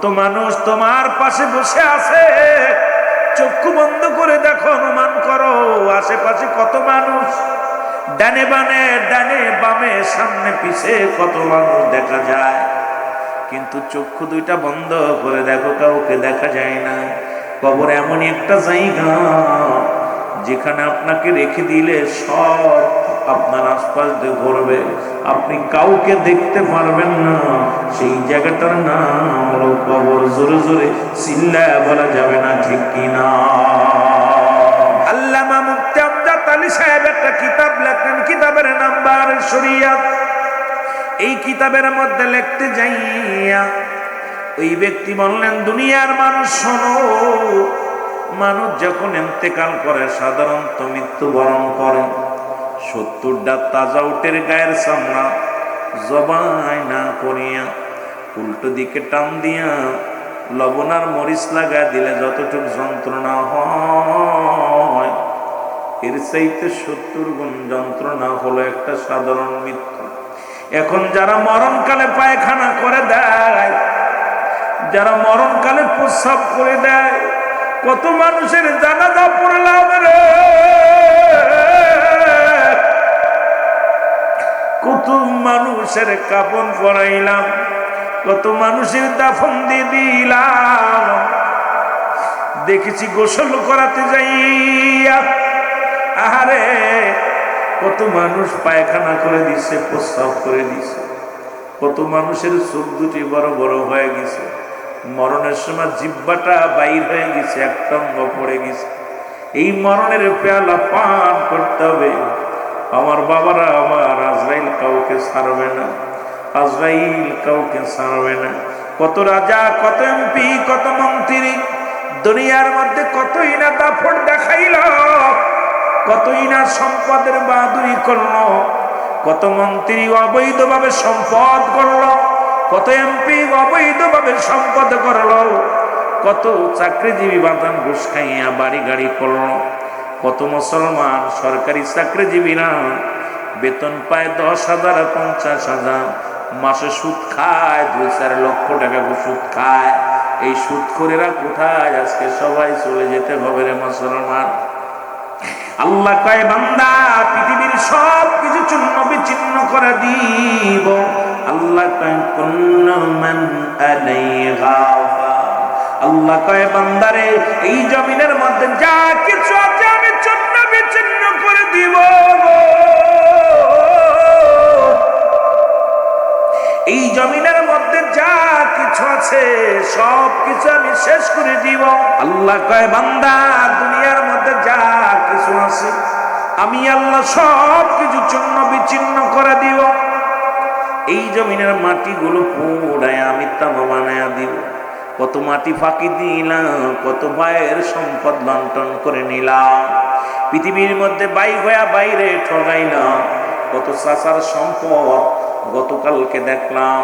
কত মানুষ তোমার পাশে বসে আছে, চক্ষু বন্ধ করে দেখো, অনুমান করো আশেপাশে কত মানুষ, ডানে বামে, ডানে বামে, সামনে পিছে কত মানুষ দেখা যায়, কিন্তু চক্ষু দুইটা বন্ধ করে দেখো কাউকে দেখা যায় না। কবর এমনই একটা জায়গা যেখানে আপনাকে রেখে দিলে সব আপনার আশপাশ দিয়ে ঘুরবে, আপনি কাউকে দেখতে পারবেন না। সেই জায়গাটার নাম হলো কবর। জোরে জোরে চিল্লায়া বলা যাবে না, ঠিক কিনা? আল্লামা মুফতি আমজাদ আলী সাহেব একটা কিতাব লেখেন, কিতাবের নাম বারে শরিয়াত। এই কিতাবের মধ্যে লিখতে যাইয়া ওই ব্যক্তি বললেন, দুনিয়ার মানুষ শোনো, মানুষ যখন ইন্তেকাল করে সাধারণত মৃত্যুবরণ করে, 70টা তাজা উটের গায়ের চামড়া জবাই না করিয়া উল্টো দিকে টান দিয়া লবণ আর মরিচ লাগায় দিলে যতটুকু যন্ত্রণা হয়, এর চাইতে 70 গুণ যন্ত্রণা হলো একটা সাধারণ মৃত্যু। এখন যারা মরণকালে পায়খানা করে দেয়, যারা মরণকালে প্রস্রাব করে দেয়, কত মানুষের জানাজা পড়লাম রে, কত মানুষের কাফন পরাইলাম, কত মানুষের দাফন দিয়ে দিলাম। দেখেছি গোসল করাতে যাইয়া, আহারে কত মানুষ পায়খানা করে দিছে, প্রস্রাব করে দিছে, কত মানুষের চোখ দুটি বড় বড় হয়ে গেছে, মরণের সময় জিহ্বাটা বাইর হয়ে গেছে, একটা অঙ্গ পড়ে গেছে। এই মরণের পেয়ালা পান করতে হবে। আমার বাবারা, আমার আজরাইল কাউকে ছাড়বে না, আজরাইল কাউকে ছাড়বে না। কত রাজা, কত এমপি, কত মন্ত্রী দুনিয়ার মধ্যে কতই না দাপট দেখাইল, কতই না সম্পদের বাহাদুরি করলো, কত মন্ত্রী অবৈধভাবে সম্পদ করলো, কত এমপি অবৈধভাবে সম্পদ করলো, কত চাকরিজীবী বাদান ঘুষ খাইয়া বাড়ি গাড়ি করলো, কত মুসলমান সরকারি চাকরিজীবীরা বেতন পায় 10,000, 50,000, মাসে সুদ খায় 2-4 লক্ষ টাকা সুদ খায়। এই সুদখোরেরা কোথায়? আজকে সবাই চলে যেতে হবে রে মুসলমান। আল্লাহ কয়, বান্দা পৃথিবীর সব কিছু চূর্ণ বিচ্ছিন্ন করে দিব। আল্লাহ কয়, কুল্লু মান আলাইহা ফান। আল্লাহ কয়, বান্দারে এই জমিনের মধ্যে যা কিছু আছে আমি চূর্ণ বিচ্ছিন্ন করে দিব। এই জমিনের মধ্যে যা কিছু আছে সব কিছু আমি শেষ করে দিব। আল্লাহ কয়, বান্দা দুনিয়ার মধ্যে যা কিছু আছে আমি আল্লাহ সব কিছু চূর্ণ বিচ্ছিন্ন করে দিব। এই জমিনের মাটিগুলো পুরায় আমি তামা বানায়া দিব। কত মাটি ফাঁকি দিলাম, কত ভাইয়ের সম্পদ লন্ঠন করে নিলাম, পৃথিবীর মধ্যে বাইরে ঠগাইলাম, কত চাচার সম্পদ। গতকালকে দেখলাম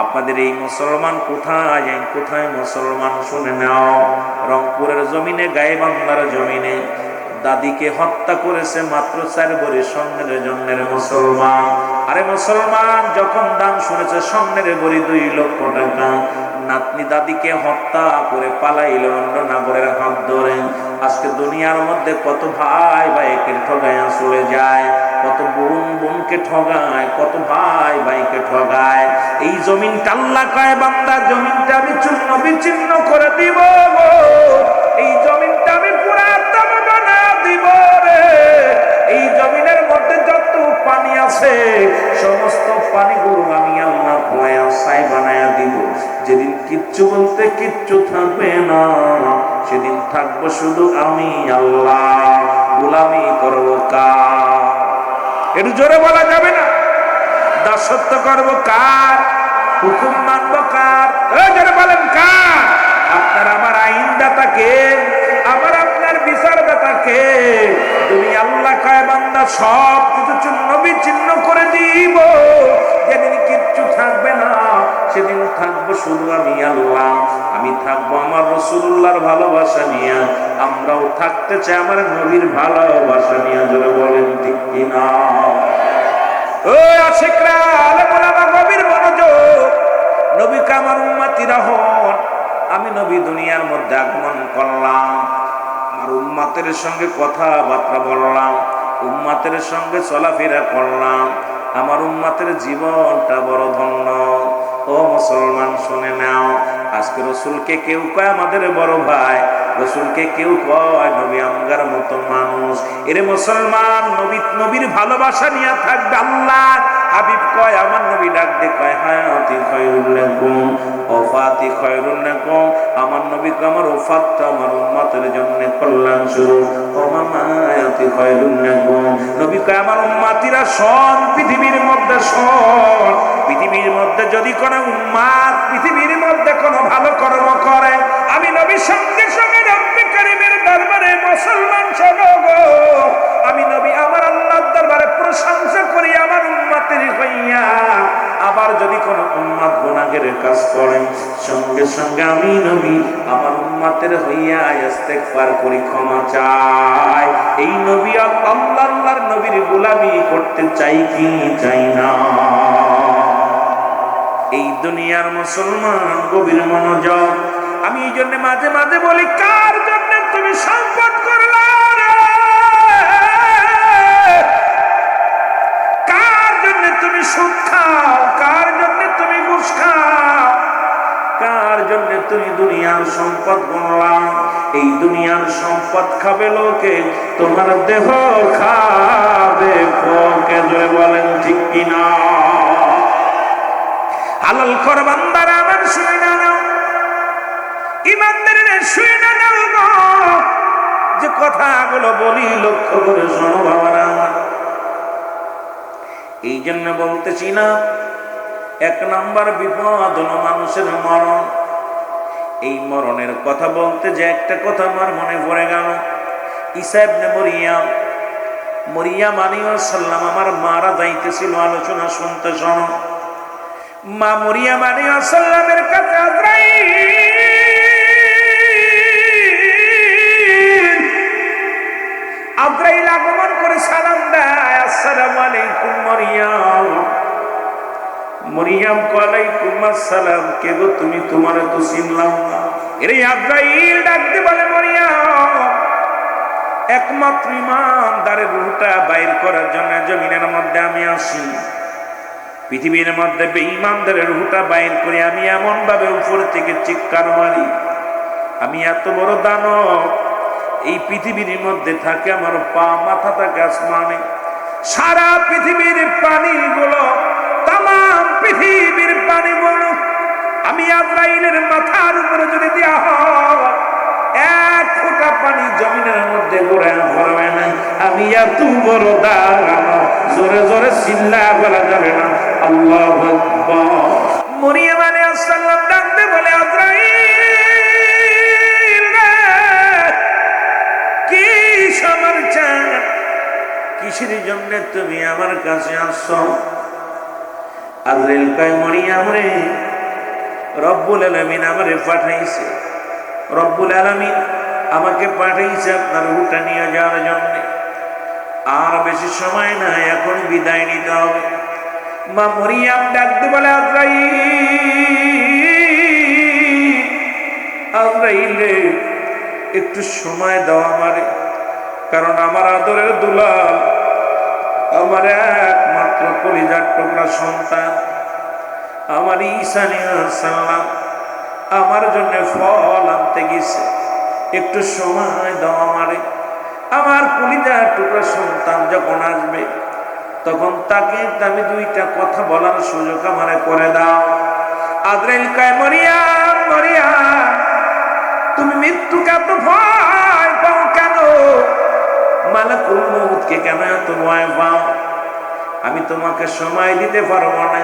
আপনাদের এই মুসলমান কোথায় মুসলমান শুনে নাও, রংপুরের জমিনে, গাইবান্ধার জমিনে দাদিকে হত্যা করেছে মাত্র 4 ভরি স্বর্ণের জন্যের মুসলমান। আরে মুসলমান যখন দাম শুনেছে স্বর্ণের ভরি 2 লক্ষ টাকা, নাতনি দাদিকে হত্যা করে পালাইল অন্য নাগরের হাত ধরে। আজকে দুনিয়ার মধ্যে কত ভাই ভাইকে ঠগায় চলে যায়, কত বোন বোনকে ঠগায়, কত ভাই ভাইকে ঠগায়। এই জমিনটা আল্লাহ কয়, বান্দা জমিনটা আমি চূর্ণ বিচ্ছিন্ন করে দিব। এই জমিনটা আমি পুরা তামা বানায় দিব রে। এই জমিনের মধ্যে যত পানি আছে সমস্ত পানিগুলো আমি আল্লাহ খোয়া ছাই বানায় দিব। যেদিন কিচ্ছু বলতে কিচ্ছু থাকবে না, সেদিন থাকবো শুধু আমি আল্লাহ। গোলামি করবো কার? একটু জোরে বলা যাবে না? দাসত্ব করবো কার? হুকুম মানবো কার? জোরে বলেন কার? আপনার আমার আইনদাতা কে? আমার আপনার বিচারদাতা কে? তুমি আল্লাহ কয়, বান্দা সব কিছু চূর্ণ বিচ্ছিন্ন করে দিব। যেদিন কিচ্ছু থাকবে না সেদিন থাকবো শুধু আমি আল্লাহ। আমি থাকবো আমার রাসূলুল্লাহর ভালোবাসা নিয়ে, আমরাও থাকতে চাই আমার নবীর ভালোবাসা নিয়ে। জোরে বলেন ঠিক কিনা? ও আশিকরা, আলেম ওলামা, গভীর মনোযোগ। নবী কে আমার উম্মতিরা হন। আমি নবী দুনিয়ার মধ্যে আগমন করলাম, আমার উম্মতের সঙ্গে কথাবার্তা বললাম, উম্মতের সঙ্গে চলাফেরা করলাম, আমার উম্মতের জীবনটা বড় ধন্য। ও মুসলমান শুনে নাও, আজকে রসুলকে কেউ কয় আমাদের বড় ভাই, রসুলকে কেউ কয় নবী আমগার মতো মানুষ। এরে মুসলমান, নবীর ভালোবাসা নিয়ে থাকবে। আল্লাহ হাবিব কয়, আমার নবী ডাক দিয়ে কয় হায়াতি খায়রুল লাকুম ওফাতি খায়রুল লাকুম, আমার নবী কয় আমার ওফাতটা আমার উম্মতের জন্য কল্যাণ স্বরূপ, ও মামায়াতি খায়রুল লাকুম, নবী কয় আমার উম্মতিরা শোন, পৃথিবীর মধ্যে শোন, পৃথিবীর মধ্যে যদি কোনো উম্মাত পৃথিবীর মধ্যে কোনো ভালো কর্ম করে, আমি নবী সঙ্গে সঙ্গে রব্বে কারীমের দরবারে মুসলমান শোনো গো, আমি নবী আমার আল্লাহর দরবারে প্রশংসা করি আমার উম্মতের হইয়া। আবার যদি কোনো উম্মত গুনাহের কাজ করে, সঙ্গে সঙ্গে আমি নবী আমার উম্মতের হইয়া ইস্তেগফার করি, ক্ষমা চাই। এই নবী আল্লাহর নবীর গোলামি করতে চাই কি চাই না? এই দুনিয়ার মুসলমান গভীর মনোযোগ। আমি এই জন্য মাঝে মাঝে বলি, কার জন্য তুমি সম্পদ করলা? কার জন্য তুমি সুদ খাও? কার জন্য তুমি ঘুষ খাও? কার জন্য তুমি দুনিয়ার সম্পদ গণলা? এই দুনিয়ার সম্পদ খাবে লোকে, তোমার দেহ খাবে পোকে। বলেন ঠিক কিনা? হালাল কর বান্দারা আমার, শুনে না নাও, ইমানদারেরা শুনে না নাও গো, যে কথাগুলো বলি লক্ষ্য করে শোনো বাবারা আমার। এই জন্য বলতেছি না, এক নাম্বার বিপদ হলো মানুষের মরণ। এই মরণের কথা বলতে যে একটা কথা আমার মনে পড়ে গেল। ঈসা ইবনে মরিয়াম আলাইহিস সালাম আমার মারা যাইতেছিল, আলোচনা শুনতে শোনো। মা মরিয়াম আলাইহিস সালামের কাছে আজরাইল আগমন করে সালাম দেয়, আসসালামু আলাইকুম মরিয়াম। মরিয়াম ওয়ালাইকুম আসসালাম। কে গো তুমি? তোমারে তো চিনলাম না। এরে আজরাইল ডাক দিয়ে বলে, মরিয়াম, একমাত্র ইমানদারের রূহটা বাইর করার জন্য জমিনের মধ্যে আমি আসি। পৃথিবীর মধ্যে বেঈমানদের রূহটা বাইর করে আমি এমন ভাবে উপর থেকে চিৎকার মারি, আমি এত বড় দানব, এই পৃথিবীর মধ্যে থাকে আমার পা, মাথা থাকে আসমানে। সারা পৃথিবীর পানিগুলো, তামাম পৃথিবীর পানিগুলো আমি আজরাইলের মাথার উপরে যদি দেওয়া হয়, এক ফোঁটা পানি জমিনের মধ্যে ঘুরে পড়বে না। আমি এত বড় দানব, জোরে জোরে চিল্লা বলা যাবে না। আল্লাহু আকবার। মরিয়ম আলাইহিস সালাম ডাকতে বলে, আজরাইল কি সমর চান? কিসের জন্য তুমি আমার কাছে আসছো? আজরাইল কয়, মরিয়ম রে, রব্বুল আলামিন আমারে পাঠাইছে। রব্বুল আলামিন আমাকে পাঠাইছে আপনার রূহটা নিয়ে যাওয়ার জন্য। আর বেশি সময় না, এখন বিদায় নিতে হবে। মা মরিয়াম ডাকতে বলে, আজরাইল রে, একটু সময় দাও আমারে, কারণ আমার আদরের দুলাল, আমার একমাত্র কলিজার টুকরা সন্তান আমার ঈসা আলাইহিস সালাম আমার জন্য ফল আনতে গেছে, একটু সময় দাও আমারে। আমার কলিজার টুকরা সন্তান যখন আসবে, তখন তাকে আমি দুইটা কথা বলার সুযোগ আমারে করে দাও। আজরাইল কয়, মরিয়াম, মরিয়াম, তুমি মৃত্যুকে এত ভয় পাও কেন? মালাকুল মউতকে কেন এত ভয় পাও? আমি তোমাকে সময় দিতে পারবো না।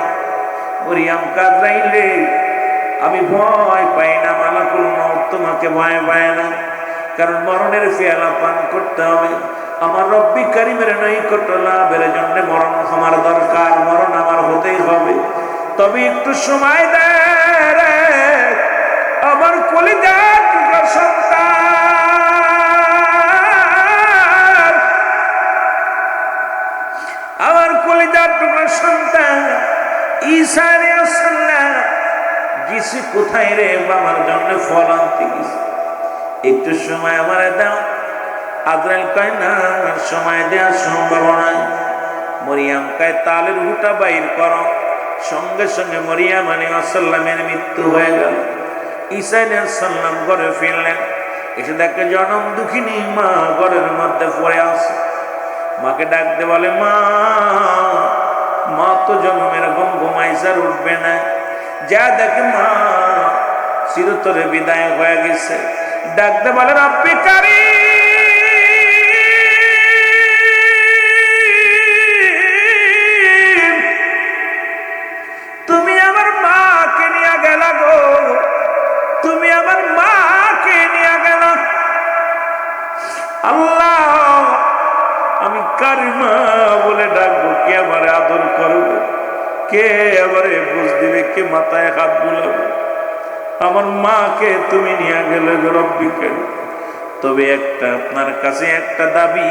মরিয়াম আজরাইল রে, আমি ভয় পাই না, মালাকুল মউত তোমাকে ভয় পায় না, কারণ মরণের পেয়ালা পান করতে হবে। আমার রব্বি কারীমের নৈকট্য লাভের জন্য মরণ আমার দরকার, মরণ আমার হতেই হবে। তবে একটু সময় দে রে আমার কলিজার টুকরা সন্তান, আমার কলিজার টুকরা সন্তান ঈসা আলাইহিস সালাম গেছে কোথায়? কোথায় রে আমার জন্য ফল আনতে গেছি, একটু সময় আমার দাও। আজরাইল কয় না, সময় দেওয়ার সম্ভব নয়। মরিয়াম কয় তাহলে রুহটা বাইর করো। সঙ্গে সঙ্গে মরিয়াম আলাইহিস সালামের মৃত্যু হয়ে গেল। ঈসা আলাইহিস সালাম ঘরে ফিরলেন, এসে দেখে জনম দুঃখিনী মা ঘরের মধ্যে পড়ে আছে। মাকে ডাকতে বলে, মা মা তো জন্মের ঘুম ঘুমাইছে, আর উঠবে না। যা দেখে মা চিরতরে বিদায় হয়ে গেছে। ডাকতে বলে, রব্বি কারীম, তুমি আমার মাকে নিয়ে গেল গো, তুমি আমার মাকে নিয়ে গেল। আল্লাহ, আমি কারিমা বলে ডাকবো, কে আমারে আদর করবে, কে আমারে বুঝ দিবে, কে মাথায় হাত বুলাবে? আমার মাকে তুমি নিয়ে গেলে রব্বিকে। তবে একটা আপনার কাছে একটা দাবি,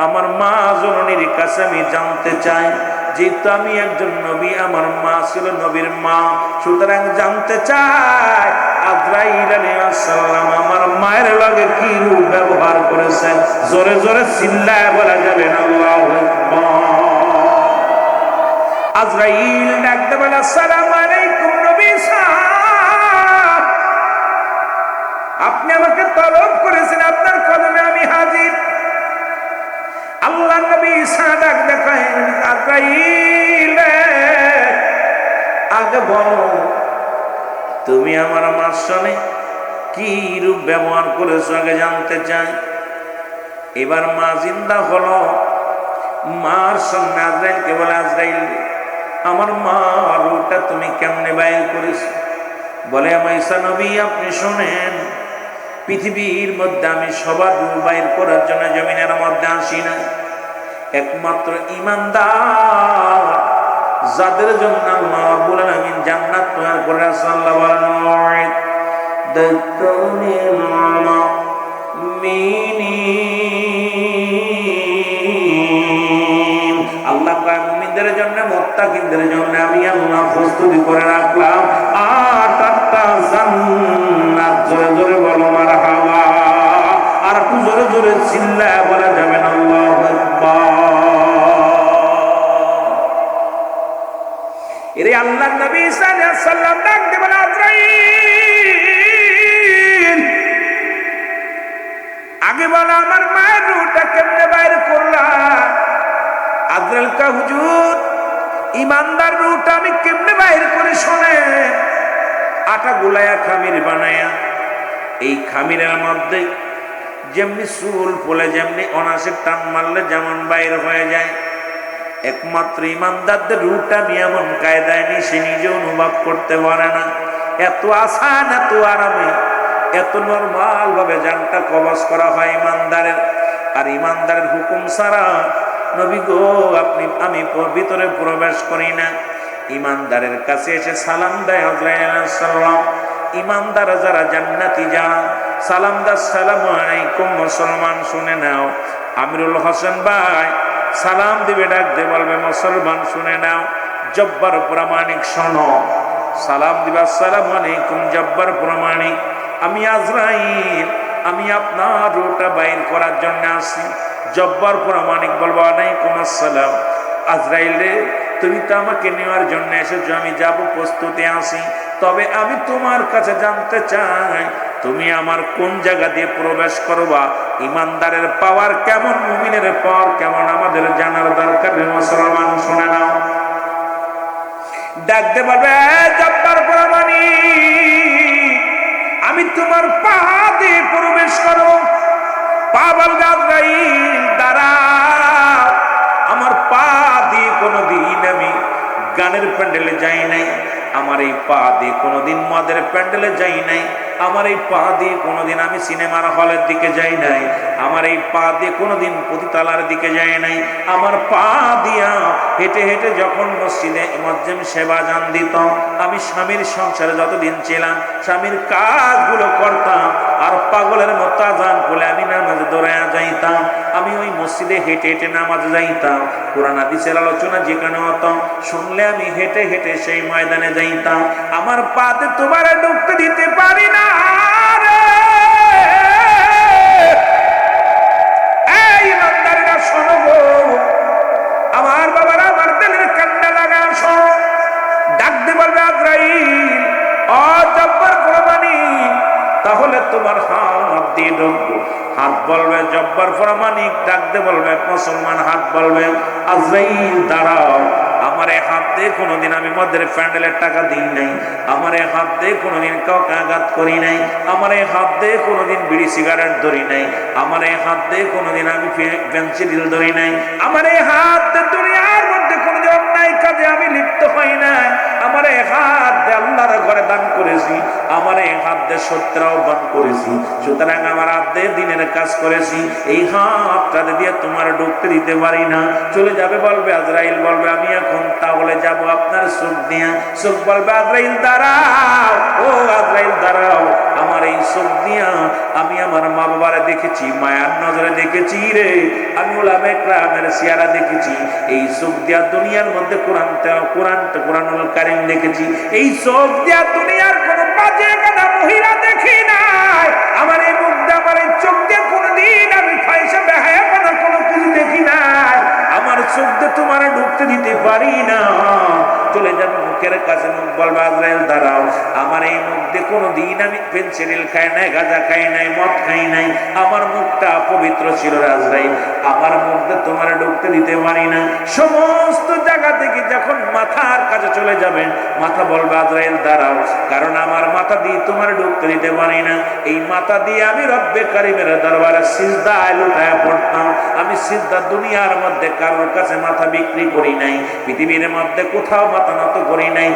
আমার মা জননীর কাছে আমি জানতে চাই, যেহেতু আমি একজন নবী, আমার মা ছিল নবীর মা, সুতরাং জানতে চাই আজরাইল আলাইহিস সালাম আমার মায়ের লগে কি রূপ ব্যবহার করেছেন। জোরে জোরে চিল্লায় বলা যাবে না আল্লাহু আকবার। আজরাইল ডাকতে বলে, আসসালামু আলাইকুম নবী সাহেব, আপনি আমাকে তলব করেছেন, আপনার কদমে আমি হাজির। আল্লাহ নবী ঈসা ডাক দেখায়, আজরাইল আগে বলো তুমি আমার মার সঙ্গে কি রূপ ব্যবহার করেছো, আগে জানতে চাই। এবার মা জিন্দা হলো। মার সঙ্গে আজরাইলকে বলে, আজরাইল আমার মা রূপটা তুমি কেমনে বাইর করেছো? বলে, আমার ঈসা নবী আপনি শোনেন, পৃথিবীর মধ্যে আমি সবার রূপ বাইর করার জন্য জমিনের মধ্যে আসি না। একমাত্র ঈমানদার যাদের জন্য আল্লাহ রাব্বুল আলামিন জান্নাত তৈরি করে রাখছেন। আল্লাহ বলেন, দাতুনিল মুমিনিন, আল্লাহ কয় মুমিনদের জন্য, মুত্তাকিনদের জন্য আমি আল্লাহ প্রস্তুতি করে রাখলাম 8টা জান্নাত। জোরে জোরে বলো মারহাবা। আর একটু জোরে জোরে চিল্লায় বলা যাবে না আল্লাহু আকবার। এরে আল্লাহর নবী ঈসা আলাইহিস সালাম ডাকতে বলে, আজরাইল আগে বলো আমার মায়ের রূহটা কেমনে বাইর করলা? আজরাইল কা হুজুর, ঈমানদার রূহটা আমি কেমনে বাইর করে শোনেন। আটা গুলায়া খামির বানায়া, এই খামিরের মধ্যে যেমনি চুল ফুলে, যেমনি অনাসে টান মারলে যেমন বাইর হয়ে যায়, একমাত্র ঈমানদারদের রূহটা আমি এমন কায়দায় নি, সে নিজে অনুভব করতে পারে না। এত আসান, এত আরামে, এত নরমাল ভাবে জানটা কবজ করা হয় ঈমানদারের। আর ঈমানদারের হুকুম ছাড়া নবী গো আপনি আমি ভিতরে প্রবেশ করি না। ঈমানদারের কাছে এসে সালাম দেয় আজরাইল আলাইহিস সালাম। ঈমানদার যারা জান্নাতি যারা সালাম দা, আসসালামু আলাইকুম মুসলমান শুনে নাও। আমিরুল হোসেন ভাই সালাম দিবে, ডাক দিয়ে বলবে, মুসলমান শুনে নাও। জব্বার প্রামাণিক শোনো, সালাম দিবে, আসসালামু আলাইকুম জব্বার প্রামাণিক, আমি আজরাইল, আমি আপনার রূহটা বাইর করার জন্য আসি। জব্বার প্রামাণিক বলবো, আলাইকুম আসসালাম। আজরাইল রে, তুমি তো আমাকে নেওয়ার জন্য এসেছো, আমি যাব, প্রস্তুতি আসি। তবে আমি তোমার কাছে জানতে চাই, তুমি আমার কোন জায়গা দিয়ে প্রবেশ করবা? ঈমানদারের পাওয়ার কেমন, মুমিনের পাওয়ার কেমন, আমাদের জানার দরকার। মুসলমান শুনে নাও। ডাকতে বলবে, জব্বার প্রামাণিক, আমি তোমার পা দিয়ে প্রবেশ করো। পা বলবে, আজরাইল দাঁড়াও, আমার পা দিয়ে কোনোদিন আমি গানের প্যান্ডেলে যাই নাই, আমার এই পা দিয়ে কোনোদিন মদের প্যান্ডেলে যাই নাই, আমার এই পা দিয়ে কোনোদিন আমি সিনেমার হলের দিকে যাই নাই, আমার এই পা দিয়ে কোনোদিন পতিতালার দিকে যাই নাই। আমার পা দিয়া হেঁটে হেঁটে যখন মসজিদে মুয়াজ্জিন সেবা জান দিত, আমি স্বামীর সংসারে যতদিন ছিলাম স্বামীর কাজগুলো করতাম, আর পাগলের মতো আজান বলে আমি নামাজে দৌড়াইয়া যাইতাম। আমি ওই মসজিদে হেঁটে হেঁটে নামাজে যাইতাম। কোরআন হাদিসের আলোচনা যেখানে হতো শুনলে আমি হেঁটে হেঁটে সেই ময়দানে যাইতাম। আমার পাতে তোমার ঢুকতে দিতে পারি না রে। এই ইমানদারেরা শোনো গো, আমার বাবারা, আমার দিলের কান্না লাগা শোনো। ডাকতে বলবে আজরাইল, ও জব্বার প্রমাণিক, তাহলে তোমার হাত দিয়ে ঢুকবো। হাত বলবে জব্বার প্রমাণিক, ডাকতে বলবে মুসলমান, হাত বলবে আজরাইল দাঁড়াও। আমার এই হাত দিয়ে কোনোদিন আমি মদের প্যান্ডেলের টাকা দিই নাই, আমার এই হাত দিয়ে কোনোদিন কাউকে আঘাত করি নাই, আমার এই হাত দিয়ে কোনোদিন বিড়ি সিগারেট ধরি নাই, আমার এই হাত দিয়ে কোনোদিন আমি পেন্সিল ধরি নাই, আমার এই হাত দিয়ে দুনিয়ার মধ্যে কোনোদিন অন্যায় কাজে আমি লিপ্ত হই নাই, আমার এই হাত দিয়ে আল্লাহর ঘরে দান করেছি, আমার এই হাত দিয়ে সত্যের আহ্বান করেছি, সুতরাং আমার হাত দিয়ে দিনের কাজ করেছি। এই হাতটা দিয়ে তোমার ঢুকতে দিতে পারি না। চলে যাবে বলবে আজরাইল, বলবে আমি এখন তাহলে যাব আপনার চোখ দিয়া। চোখ বলবে আজরাইল দাঁড়াও, ও আজরাইল দাঁড়াও, আমার এই চোখ দিয়া আমি আমার মা বাবারে দেখেছি, মায়ার নজরে দেখেছি রে, আমি উলামায়ে কেরামের সিয়ারা দেখেছি, এই চোখ দিয়া দুনিয়ার মধ্যে কোরআনুল কারীম দেখেছি, এই চোখ দিয়া দুনিয়ার কোন বাজে কাদা মহিলা দেখি নাই, আমার এই মুখ দিয়ে, আমার এই চোখ দিয়ে কোনদিন আমি ফাইসা বেহায়া কোনো কিছু দেখি নাই, আমার চোখ দিয়ে তোমার ঢুকতে দিতে পারি না। চলে যাবে মুখের কাছে, মুখ বলবে আজরাইল দাঁড়াও, আমার এই মুখ দিয়ে কোনোদিন আমি পেন্সিল খাই নাই, গাঁজা খাই নাই, মদ খাই নাই, আমার মুখটা পবিত্র ছিল আজরাইল, আমার মুখ দিয়ে তোমার ঢুকতে দিতে পারি না। সমস্ত জায়গা থেকে যখন মাথার কাছে চলে যাবেন, মাথা বলবে আজরাইল দাঁড়াও, কারণ আমার মাথা দিয়ে তোমার ঢুকতে দিতে পারি না। এই মাথা দিয়ে আমি রব্বে কারিমের দরবারে সিজদায় লুটায় পড়তাম। আমি সিজদা দুনিয়ার মধ্যে কারোর কাছে মাথা বিক্রি করি নাই, পৃথিবীর মধ্যে কোথাও মাথা নত করি নাই,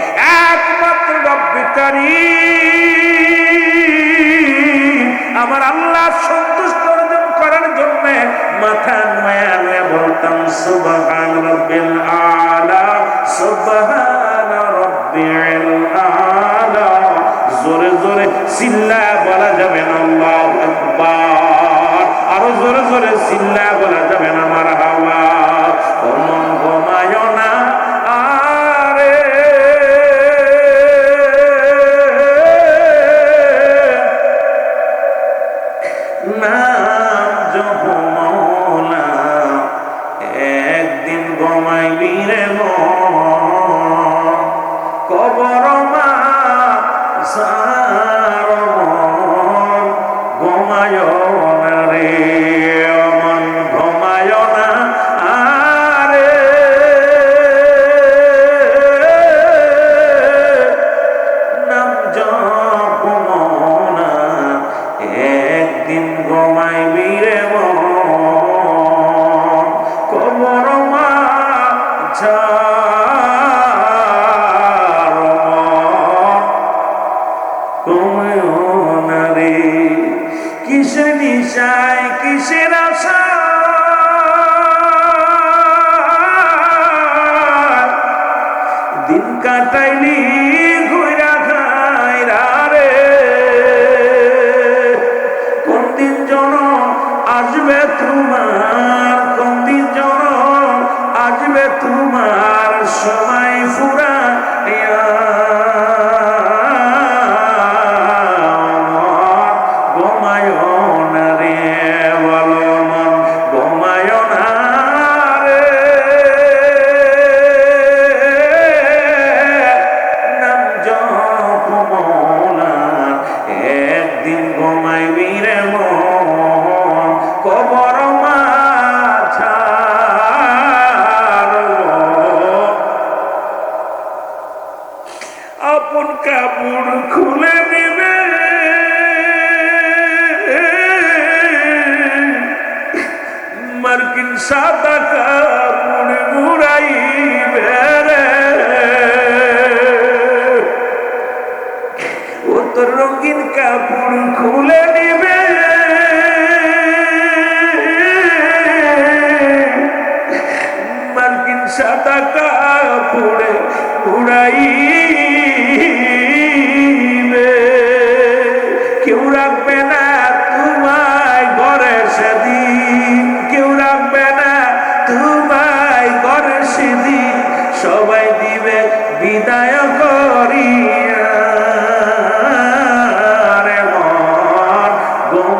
একমাত্র রব্বে কারিম আমার আল্লাহ সন্তুষ্ট অর্জন করার জন্য মাথা নয়া নয়া বলতাম সুবহান রাব্বিল আলা, সুবহান রাব্বিল আলা। জোরে জোরে চিল্লা বলা যাবে না আল্লাহু আকবার, আরো জোরে জোরে চিল্লা বলা যাবে না মারহাবা। ও মন ঘুমায় না আরে, নাম জপ মওলা, একদিন ঘুমাইবি রে মন, কবর মা সার মন, ঘুমায় না রে মন, ঘুমায় না আরে, নাম জপ মওলা, একদিন ঘুমাইবি রে মন, কবর মা ঝার মন, ঘুমায় না রে। কিসের নিশায় কিসের আশা, দিন কাটাইলি ঘুরা খাইরা রে, কোন দিন জন আসবে তোমার, কোন দিন জন আসবে তোমার, সময় ফুরা ঘুমায় না রে, বলো মন ঘুমায় না রে, নাম জপ মওলার, একদিন ঘুমাইবি রে মন, কবর মা ঝার মন। আপন কাপড় খুলে নিবে, মার্কিন সাদা কাপড় ঘুরাইবে রে, ও তোর রঙিন কাপড় খুলে নিবে, মার্কিন সাদা কাপড়ে ঘুরাইবে, কেউ রাখবে না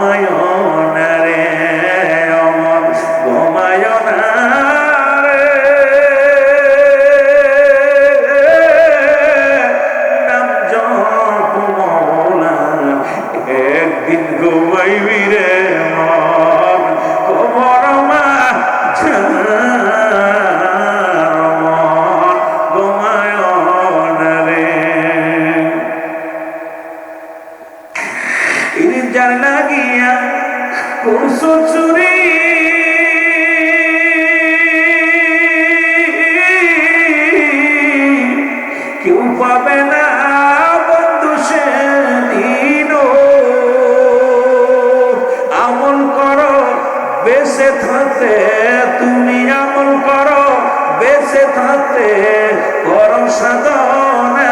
ঘুমায় না রে অমন ঘুমায় না রে নাম জপ মওলা একদিন ঘুমাইবি রে মন কবর মা ঘুমায় না রে যার লাগিয়া করছো চুরি কেউ পাবে না বন্ধু সেদিন আমল করো বেঁচে থাকতে তুমি আমল করো বেঁচে থাকতে করো সাধনা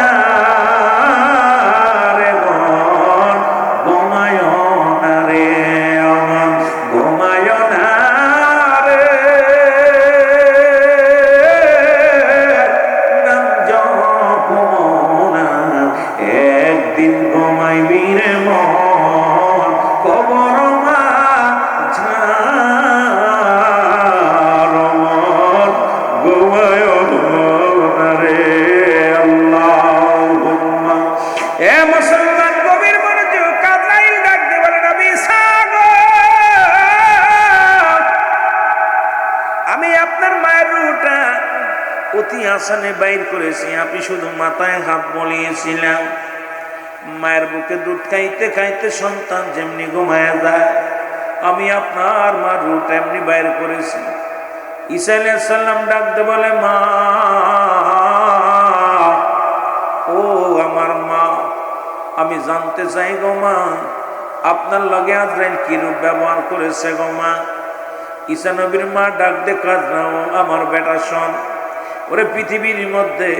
আসানে বাইর করেছি আপনি শুধু মাথায় হাত বলিয়েছিলাম মায়ের বুকে দুধ খাইতে খাইতে সন্তান যেমনি ঘুমায় যায় আমি আপনার মার রুট এমনি বাইর করেছি ঈসা আলাইহিস সালাম ডাকতে বলে মা ও আমার মা আমি জানতে চাই গো মা আপনার লগে আজরাইল কি রূপ ব্যবহার করেছে গো মা ঈসা নবীর মা ডাক দে কাজ নাও আমার বেটা শোন ওরে পৃথিবীর মধ্যে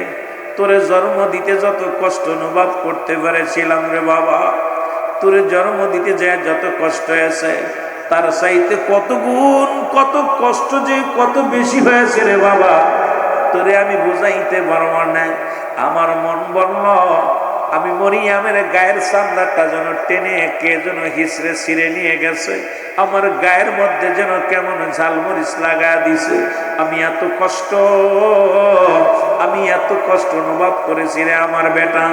তোরে জন্ম দিতে যত কষ্ট অনুভব করতে পেরেছিলাম রে বাবা তোরে জন্ম দিতে যায় যত কষ্ট হয়েছে তার চাইতে কত গুণ কত কষ্ট যে কত বেশি হয়েছে রে বাবা তোরে আমি বুঝাইতে পারব না আমার মন বলল আমি মরিয়ামের গায়ের চামড়াটা যেন টেনে কে যেন হিসড়ে ছিঁড়ে নিয়ে গেছে আমার গায়ের মধ্যে যেন কেমন ঝালমরিচ লাগা দিছে আমি এত কষ্ট অনুভব করেছি রে আমার বেটা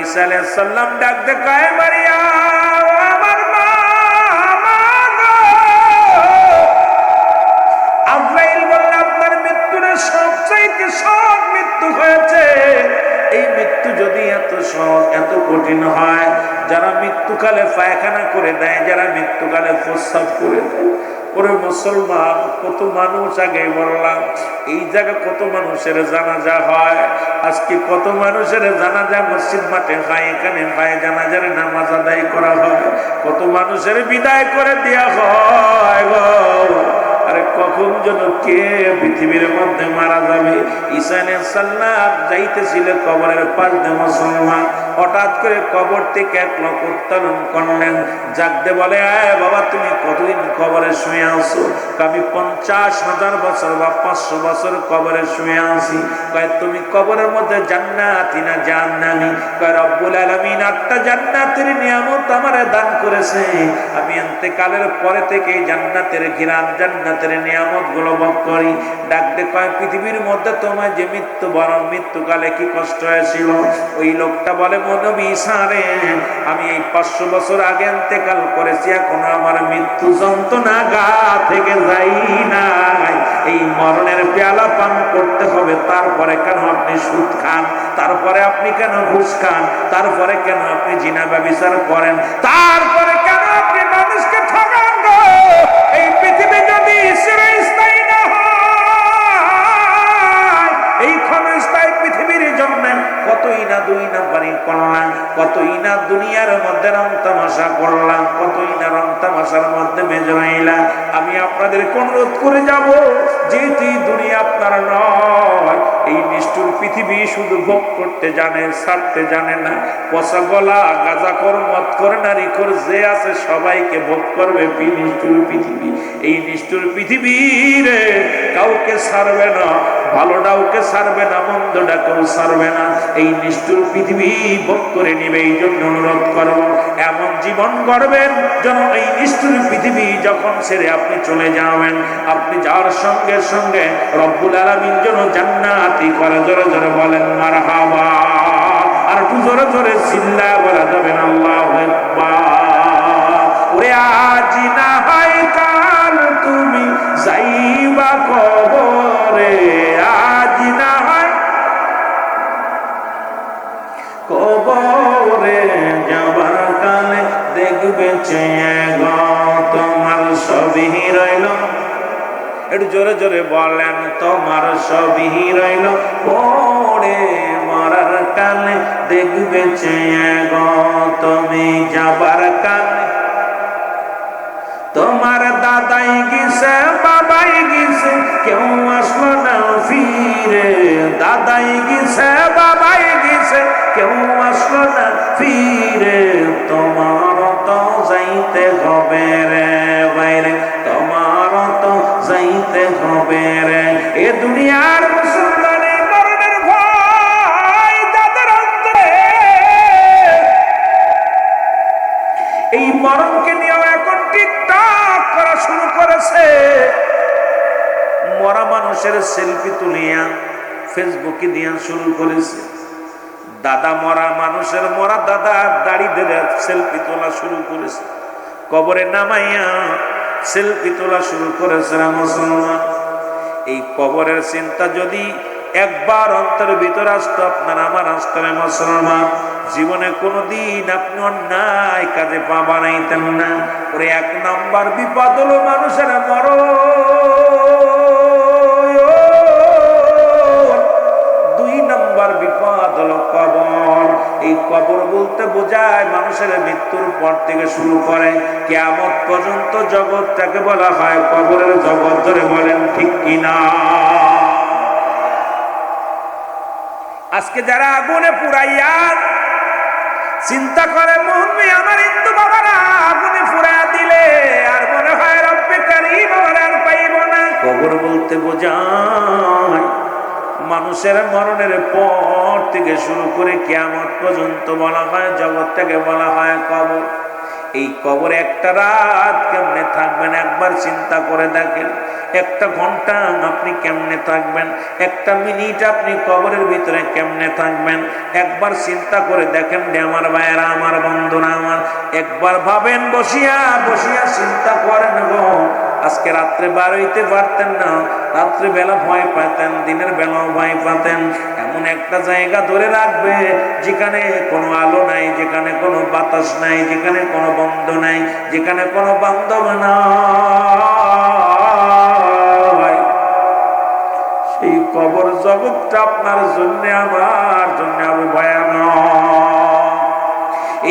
ঈসা আলাইহিস সালাম ডাক দে কয় মারিয়াম আমার মা আজরাইল বলল আপনার মৃত্যুর সবচাইতে সব মৃত্যু হয়েছে এই মৃত্যু যদি এত সহজ এত কঠিন হয় যারা মৃত্যুকালে পায়খানা করে দেয় যারা মৃত্যুকালে প্রস্রাব করে দেয় ওরে মুসলমান কত মানুষ আগে বললাম এই জায়গা কত মানুষের জানাজা হয় আজকে কত মানুষের জানাজা মসজিদ মাঠে হয় এখানে হয় জানাজার নামাজ আদায় করা হয় কত মানুষের বিদায় করে দেওয়া হয় গো আরে কখন যেন কে পৃথিবীর মধ্যে মারা যাবে ঈসা আলাইহিস সালাম যাইতেছিল কবরের পাশ দিয়ে মুসলমান হঠাৎ করে কবর থেকে এক লোক উত্তোলন করলেন জাগতে বলে আয় বাবা তুমি কতদিন কবরে শুয়ে আছো আমি 50,000 বছর বা 500 বছর কবরে শুয়ে আছি কয় তুমি কবরের মধ্যে জান্নাতি না জাহান্নামী কয় রব্বুল আলামিন 8টা জান্নাতের নিয়ামত আমারে দান করেছে আমি ইন্তেকালের পরে থেকে জান্নাতের ঘিরান জান্নাতের নিয়ামত গুলো ভোগ করি ডাকতে কয় পৃথিবীর মধ্যে তোমার যে মৃত্যুবরণ মৃত্যুকালে কি কষ্ট হয়েছিল ওই লোকটা বলে নবী ঈসা রে আমি এই 500 বছর আগে ইন্তেকাল করেছি এখন আমার মৃত্যু যন্ত্রণা গা থেকে যাই নাই এই মরণের পেয়ালা পান করতে হবে তারপরে কেন আপনি সুদ খান তারপরে আপনি কেন ঘুষ খান তারপরে কেন আপনি জিনা ব্যভিচার করেন তারপরে কেন আপনি মানুষকে ঠকান গো এই পৃথিবী যদি চিরস্থায়ী না হয় এই ক্ষণস্থায়ী পৃথিবীর জন্য কতই না দুই নাম্বারি করলাম কতই না দুনিয়ার মধ্যে রং তামাশা করলাম কতই না রং তামাশার মধ্যে মেজরাইলাম আমি আপনাদের অনুরোধ করে যাব যেহেতু দুনিয়া আপনার নয় এই নিষ্ঠুর পৃথিবী শুধু ভোগ করতে জানে ছাড়তে জানে না পচা গলা গাঁজা কর মদ করে নারী কর যে আছে সবাইকে ভোগ করবে নিষ্ঠুর পৃথিবী এই নিষ্ঠুর পৃথিবীর কাউকে ছাড়বে না ভালোটাকে ছাড়বে না মন্দটাকেও ছাড়বে না এই নিষ্ঠুর পৃথিবী ভোগ করে নিবে এই জন্য অনুরোধ করব এমন জীবন গড়বেন যেন এই নিষ্ঠুর পৃথিবী যখন ছেড়ে আপনি চলে যাবেন, আপনি যাওয়ার সঙ্গে সঙ্গে রব্বুল আলামিন যেন জান্নাতি করে। জোরে জোরে বলেন মারহাবা। আর একটু জোরে জোরে চিল্লা বলা যাবেন আল্লাহু আকবার। ওরে আজ না হয় কাল তুমি যাইবা কবরে, আজ না হয় কবরে যাবার কালে দেখবে চেয়ে গো তোমার সবই রইল। একটু জোরে জোরে বলেন তোমার সবই রইল পড়ে, মরার কালে দেখবে চেয়ে গো তুমি যাবার কালে। তোমার দাদাই গেছে বাবাই গেছে কেউ আসলো না ফিরে, দাদাই গেছে বাবাই গেছে কেউ আসলো না ফিরে। তোমার তো যাইতে হবে রে বাইরে, তোমার তো যাইতে হবে রে। এ দুনিয়ার মুসলমানের মরণের ভয় তাদের অন্তরে, এই মরণকে নিয়েও এখন টিকটক করা শুরু করেছে। মরা মানুষের সেলফি তুলিয়া ফেসবুকে দিয়া শুরু করেছে। দাদা মরা মানুষের মরা দাদা দাড়ি ধরে সেলফি তোলা শুরু করেছে। কবরে নামাইয়া সেলফি তোলা শুরু করেছে মুসলমান। এই কবরের চিন্তা যদি একবার অন্তরের ভিতর আসতো, আপনার আমার অন্তরে মুসলমান, জীবনে কোনোদিন আপনি অন্যায় কাজে পা বানাইতেন না। ওরে এক নাম্বার বিপদ হলো মানুষের মরণ, দুই নাম্বার বিপদ হলো কবর। এই কবর বলতে বোঝায় মানুষের মৃত্যুর পর থেকে শুরু করে কিয়ামত পর্যন্ত জগৎটাকে বলা হয় কবরের জগৎ। ধরে বলেন ঠিক কিনা? আজকে যারা আগুনে পুরাইয়া চিন্তা করে মুহূর্তে আমার হিন্দু বাবারা আগুনে পুরাইয়া দিলে আর মনে হয় রব্বে কারীম আর পাইব না। কবর বলতে বোঝায় মানুষের মরণের পর থেকে শুরু করে কিয়ামত পর্যন্ত বলা হয় জগৎটাকে বলা হয় কবর। এই কবরে একটা রাত কেমনে থাকবেন একবার চিন্তা করে দেখেন। একটা ঘন্টা আপনি কেমনে থাকবেন, একটা মিনিট আপনি কবরের ভিতরে কেমনে থাকবেন একবার চিন্তা করে দেখেন রে আমার ভাইয়েরা, আমার বন্ধুরা আমার। একবার ভাবেন, বসিয়া বসিয়া চিন্তা করেন গো। আজকে রাত্রে বার হইতে পারতেন না, রাত্রে বেলা ভয় পেতেন, দিনের বেলাও ভয় পেতেন। এমন একটা জায়গা ধরে রাখবে যেখানে কোনো আলো নাই, যেখানে কোনো বাতাস নাই, যেখানে কোনো বন্ধ নাই, যেখানে কোনো বান্ধব নাই। সেই কবর জগৎটা আপনার জন্য আমার জন্য আরো ভয়ানক।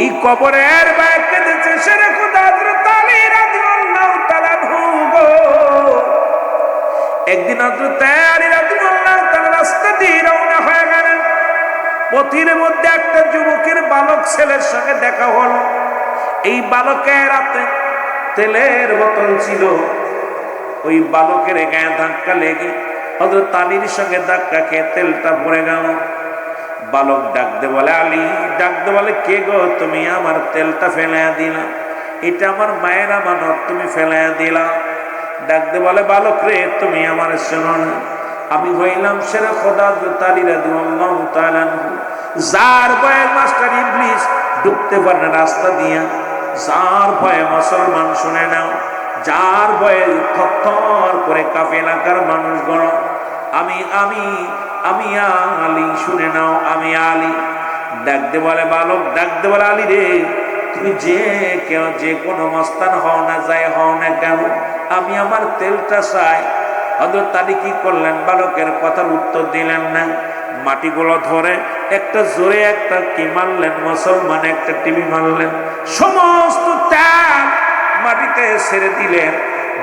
এই কবরের বাইরে কেঁদেছে শেরে খুদা হযরত আলী রাদিয়াল্লাহু তাআলা গো। একদিন হযরত আলী রাদিয়াল্লাহু তাআলা রাস্তা দিয়ে রওনা হয়ে গেলেন। পথের মধ্যে একটা যুবকের বালক ছেলের সঙ্গে দেখা হলো। এই বালকের হাতে তেলের বোতল ছিল। ওই বালকের গায়ে ধাক্কা লেগে হযরত আলীর সঙ্গে ধাক্কা খেয়ে তেলটা পড়ে গেল। বালক ডাকতে বলে আলী, ডাকতে বলে কে গো তুমি আমার তেলটা ফেলাইয়া দিলা, এটা আমার মায়ের আমানত, তুমি ফেলাইয়া দিলা। ডাকতে বলে বালক রে তুমি আমার শোনো না, আমি হইলাম শেরে খোদা হযরত আলী রাদিয়াল্লাহু তাআলা আনহু, যার ভয়ে মাস্টার ইবলিস ঢুকতে পারে না রাস্তা দিয়া, যার ভয়ে মুসলমান শুনে নাও, যার ভয়ে থরথর করে কাঁপে এলাকার মানুষগণ। আমি আমি আমি আলী, শুনে নাও আমি আলী। ডাকতে বলে বালক, ডাকতে বলে আলী রে তুমি যে কোনো মস্তান হও না, যাই হও না কেন, আমি আমার তেলটা চাই। হযরত আলী কি করলেন, বালকের কথার উত্তর দিলেন না। মাটিগুলো ধরে একটা জোরে একটা কি মারলেন, মুসলমান একটা টিভি মারলেন, সমস্ত তেল মাটিতে ছেড়ে দিলেন।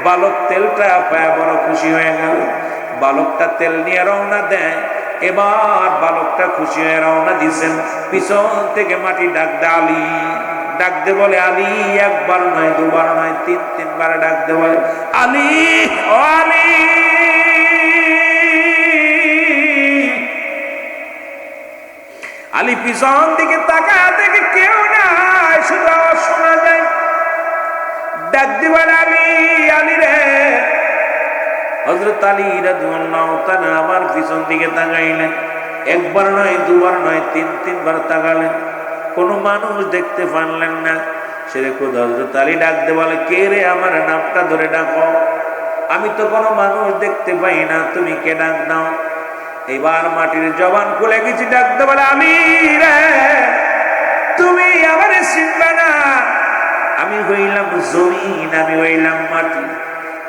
বালক তেলটা পায় বড় খুশি হয়ে গেল। বালকটা তেল নিয়ে রওনা দেয়। এবার বালকটা খুশি হয়ে রওনা দিয়েছেন। পিছন থেকে মাটি ডাকতে আলী, ডাকতে বলে আলী, একবার নয় দুবার নয় তিনবার ডাকতে বলে আলী, ও আলী। আলী পিছন দিকে তাকায় দেখে কেউ না। শুধু আওয়াজ শোনা যায়। ডাক দিবেন আলী, আলী রে। হযরত আলী রাদিয়াল্লাহু তাআলা আমার পিছন দিকে তাকাইলেন। একবার নয়, দুবার নয়, তিনবার তাকালেন, কোনো মানুষ দেখতে পারলেন না। সেরে খোদ হযরত আলী ডাক দিয়ে বলে, কে রে? আমার নামটা ধরে ডাকো, আমি তো কোনো মানুষ দেখতে পাই না, তুমি কে? ডাক দাও। এবার মাটির জবান খুলে গেছি, ডাক দিয়ে বলে, আলী রে, তুমি আমারে চিনবে না, আমি হইলাম জমিন, আমি হইলাম মাটি।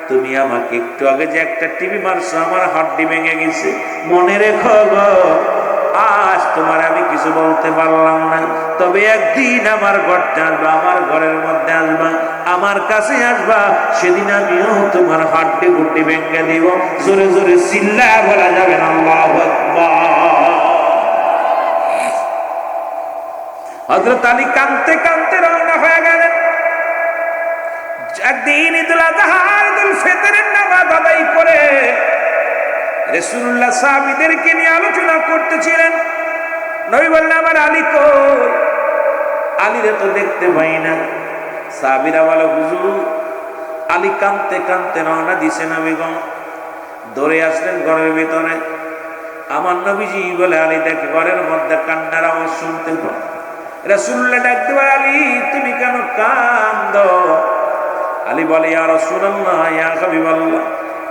তুমি আমাকে একটু আগে যে একটা টিভি মারছো, আমার হাড্ডি ভেঙে গেছে, মনে রেখো গো। আজ তোমার আমি কিছু বলতে পারলাম না, তবে একদিন আমার ঘরটা আসবা, আমার ঘরের মধ্যে আসবা, আমার কাছে আসবা, সেদিন আমিও তোমার হাড্ডি গুড্ডি ভেঙে দিব। জোরে জোরে চিল্লায়া বলা যাবে না আল্লাহু আকবার। হযরত আলী কাঁদতে কাঁদতে রওনা হয়ে গেলেন। একদিন ঈদুল আযহা, ঈদুল ফিতরের নামাজ আদায় করে রাসূলুল্লাহ সাহাবীদেরকে নিয়ে আলোচনা করতেছিলেন। নবী বললেন, আমার আলী কই? আলীরে তো দেখতে পাই না। সাহাবীরা বলে, হুজুর, আলী কাঁদতে কাঁদতে রওনা দিছে নবীগণ। দৌড়ে আসলেন ঘরের ভিতরে। আমার নবীজি বলে, আলী দেখ, ঘরের মধ্যে কান্নার আওয়াজ শুনতে পায়। রাসূলুল্লাহ ডাক দিয়ে, আলী তুমি কেন কাঁদো? আলী বলে, ইয়া রাসূলুল্লাহ, ইয়া হাবিবাল্লাহ,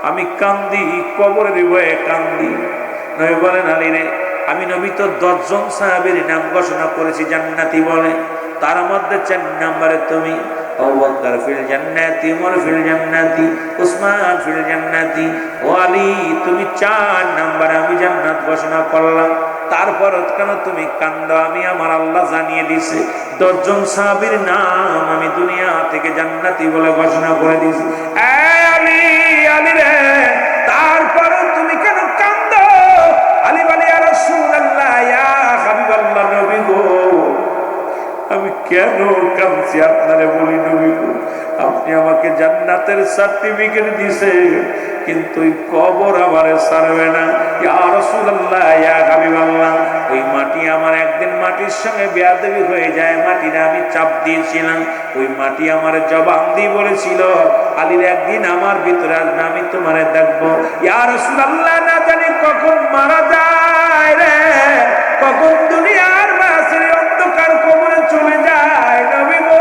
আমি কান্দি কবরের ভয়ে কান্দি। নবী বলেন, আলী রে, আমি নবী তো 10 জন সাহাবীর নাম ঘোষণা করেছি জান্নাতি বলে, তার মধ্যে 4 নম্বরে তুমি। আবু বকর ফিল জান্নাতি, উমর ফিল জান্নাতি, উসমান ফিল জান্নাতি। ও আলী, তুমি 4 নম্বরে আমি জান্নাত ঘোষণা করলাম, তারপর কেন তুমি কান্দো? আমি আমার আল্লাহ জানিয়ে দিছে 10 জন সাহাবীর নাম আমি দুনিয়া থেকে জান্নাতি বলে ঘোষণা করে দিয়েছি। আলী, আলী রে, তারপর তুমি কেন কান্দো? আলী বলে, ইয়া রাসূলুল্লাহ, ইয়া হাবিবাল্লাহ, নবী গো, আমি কেন কাঁদছি আপনারে বলি নবী গো, আপনি আমাকে জান্নাতের সার্টিফিকেট দিছে, কিন্তু ওই কবর আমারে ছাড়বে না। ইয়া রাসূলুল্লাহ, ইয়া হাবিবাল্লাহ, ওই মাটি আমার একদিন মাটির সঙ্গে বেয়াদবি হয়ে যায়, মাটিটা আমি চাপ দিয়েছিলাম, ওই মাটি আমার জবান দিয়ে বলেছিল, আলীর একদিন আমার ভিতরে আসবে, আমি তোমারে দেখবো। ইয়া রাসূলুল্লাহ, না জানি কখন মারা যায় রে, কখন দুনিয়ার মাঝে অন্ধকার কবরে চলে যায় নবী গো।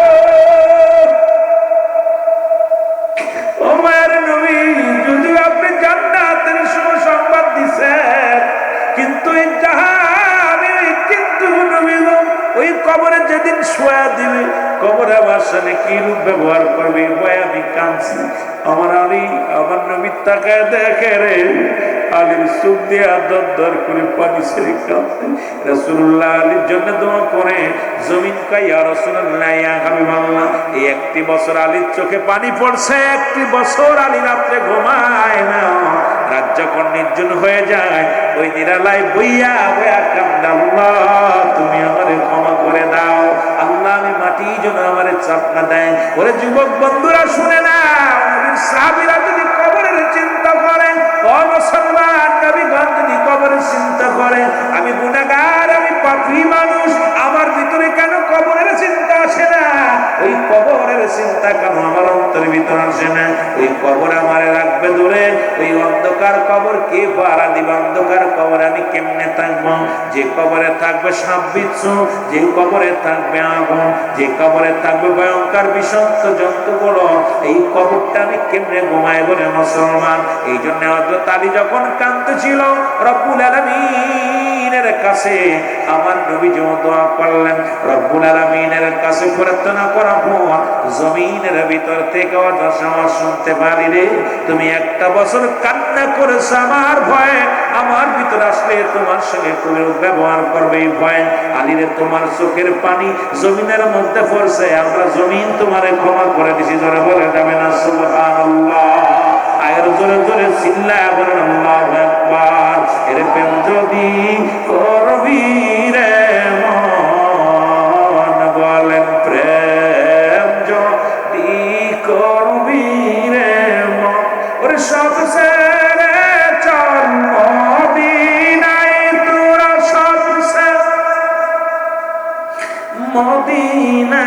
ও মায়ের নবী, যদিও আপনি জান্নাতের সুসংবাদ দিছেন, কিন্তু এই জাহানে, কিন্তু নবী গো, ওই কবরে যেদিন শোয়া দিবে, কবরে আমার সাথে কি রূপ ব্যবহার করবে, ভয় আমি কাঁদছি। আমার আলী, আমার নবী তাকায় দেখে রে, আলীর চোখ দিয়ে দর দর করে পানি ছেড়ে কাঁদতে। রাসূলুল্লাহ আলীর জন্য দোয়া করে, জমিন কয়, ইয়া রাসূলুল্লাহ, ইয়া হাবিবাল্লাহ, এই 1 বছর আলীর চোখে পানি পড়ছে, 1 বছর আলী রাত্রে ঘুমায় না। রাত যখন নির্জন হয়ে যায়, ওই নিরালায় বইয়া বইয়া কান্দে, আল্লাহ তুমি আমারে ক্ষমা করে দাও, আল্লাহ আমি মাটি যেন আমারে চাপ না দেয়। ওরে যুবক বন্ধুরা, শুনে না, নবীর সাহাবীরা যদি কবরের চিন্তা করেন, ও মুসলমান, নবীগণ যদি কবরের চিন্তা করেন, আমি গুনাহগার, আমি পাপী মানুষ, আমার ভিতরে কেন কবরের চিন্তা আসে না? ওই কবরের চিন্তা কেন আমার অন্তরের ভিতরে আসে না? ওই কবর আমারে রাখবে দূরে, ওই অন্ধকার কবর কে পাহারা দিবে? অন্ধকার কবরে আমি কেমনে থাকবো? যে কবরে থাকবে সাপ বিচ্ছু, যে কবরে থাকবে আগুন, যে কবরে থাকবে ভয়ঙ্কর বিষাক্ত জন্তুগুলো, এই কবরটা আমি কেমনে ঘুমাই বলে মুসলমান? এই জন্য হযরত আলী যখন কাঁদতেছিল, রব্বুল আলামিনের কাছে আমার নবী যে দোয়া করলেন, রব্বুল আলামিনের কাছে প্রার্থনা করার পর জমিনের ভিতর থেকে আওয়াজ শুনতে পারি রে, তুমি 1 বছর কান্না করেছ আমার ভয়ে, আমার ভিতর আসলে তোমার সঙ্গে তুমি ব্যবহার করবে এই ভয়। আলী রে, তোমার চোখের পানি জমিনের মধ্যে পড়ছে, আমরা জমিন তোমারে ক্ষমা করে দিছি। জোরে বলে যাবে না সুবহানাল্লাহ? আয়ের জোরে জোরে চিল্লায়া বলেন আল্লাহু আকবার। এর প্রেম যদি করবি রে মন, বলেন প্রেম যদি করবি রে মন, ওরে সব ছেড়ে চল মদিনায়, তোরা সব ছেড়ে মদিনা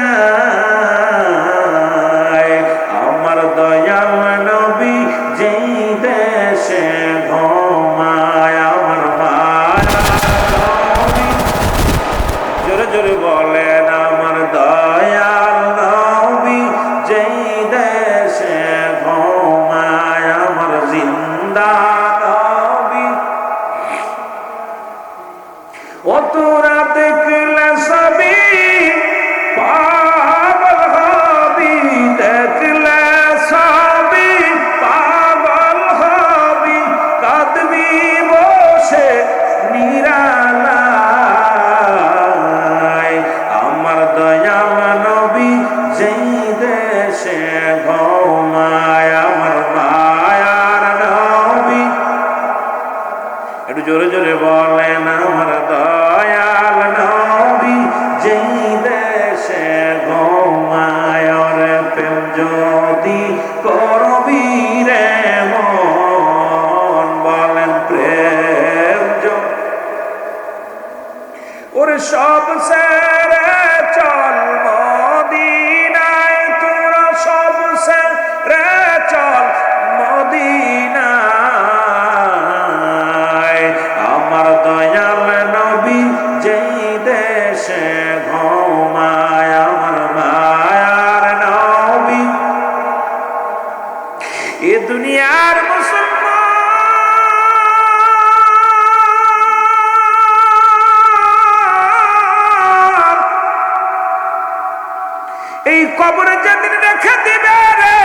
দুনিয়ার মুসলমান এই কবরে যেদিন রেখে দিবে রে,